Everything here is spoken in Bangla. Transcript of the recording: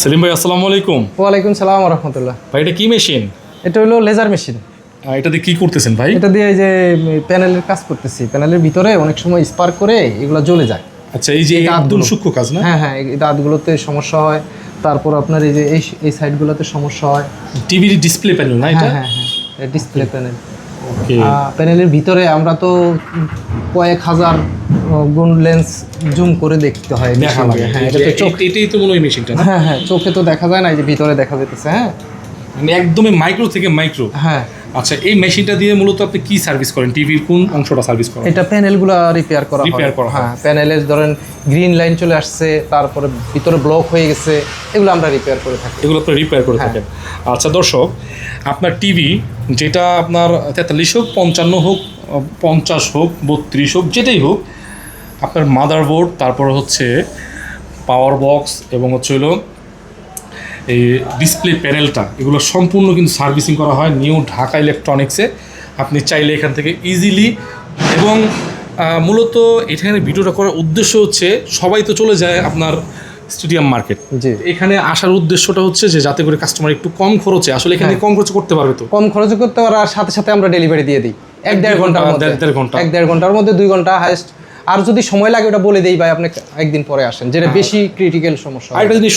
সেলিম ভাই আসসালামু আলাইকুম। ওয়ালাইকুম সালাম ওয়া রাহমাতুল্লাহ। ভাই এটা কি মেশিন? এটা হলো লেজার মেশিন। এটা দিয়ে কি করতেছেন ভাই? এটা দিয়ে এই যে প্যানেলের কাজ করতেছি। প্যানেলের ভিতরে অনেক সময় স্পার্ক করে এগুলো জ্বলে যায়। আচ্ছা, এই যে একদম সূক্ষ্ম কাজ না? হ্যাঁ হ্যাঁ, এই দাঁতগুলোতে সমস্যা হয়। তারপর আপনার এই যে এই সাইডগুলোতে সমস্যা হয়। টিভির ডিসপ্লে প্যানেল না এটা? হ্যাঁ হ্যাঁ হ্যাঁ, ডিসপ্লে প্যানেল। ওকে। প্যানেলের ভিতরে আমরা তো কয়েক হাজার গুণ লেন্স জুম করে দেখতে হয়। দেখা লাগে। হ্যাঁ, এটা তো চোখ, এটাই তো মনে হয় মেশিনটা না? হ্যাঁ হ্যাঁ, চোখে তো দেখা যায় না, এই যে ভিতরে দেখা যেতেছে। হ্যাঁ, মানে একদমই মাইক্রো থেকে মাইক্রো। হ্যাঁ। আচ্ছা, এই মেশিনটা দিয়ে মূলত আপনি কি সার্ভিস করেন? টিভির কোন অংশটা সার্ভিস করেন? এটা প্যানেলগুলো রিপেয়ার করা হয়। রিপেয়ার করা হয়। হ্যাঁ, প্যানেলের ধরেন গ্রিন লাইন চলে আসছে, তারপরে ভিতরে ব্লক হয়ে গেছে, এগুলো আমরা রিপেয়ার করে থাকি। এগুলো আপনি রিপেয়ার করে থাকেন। আচ্ছা দর্শক, আপনার টিভি যেটা আপনার 43 হোক, 55 হোক, 50 হোক, 32 হোক, যেটাই হোক, আপনার মাদারবোর্ড, তারপর হচ্ছে পাওয়ার বক্স এবং হচ্ছে হলো এই ডিসপ্লে প্যানেলটা, এগুলো সম্পূর্ণ কিন্তু সার্ভিসিং করা হয় নিউ ঢাকা ইলেকট্রনিক্সে। আপনি চাইলে এখান থেকে ইজিলি, এবং মূলত এখানে ভিডিওটা করার উদ্দেশ্য হচ্ছে, সবাই তো চলে যায় আপনার স্টেডিয়াম মার্কেট, জি। এখানে আসার উদ্দেশ্যটা হচ্ছে যে যাতে করে কাস্টমার একটু কম খরচে, আসলে এখানে কম খরচে করতে পারবে তো। কম খরচ করতে পারার সাথে সাথে আমরা ডেলিভারি দিয়ে দিই 1-1.5 ঘন্টার মধ্যে। 1.5 ঘন্টা। 1-1.5 ঘন্টার মধ্যে, 2 ঘন্টা হাইস্ট। আর যদি সময় লাগে ওটা বলে দেই ভাই, আপনি একদিন পরে আসেন, যেটা বেশি ক্রিটিক্যাল সমস্যা। আরেকটা জিনিস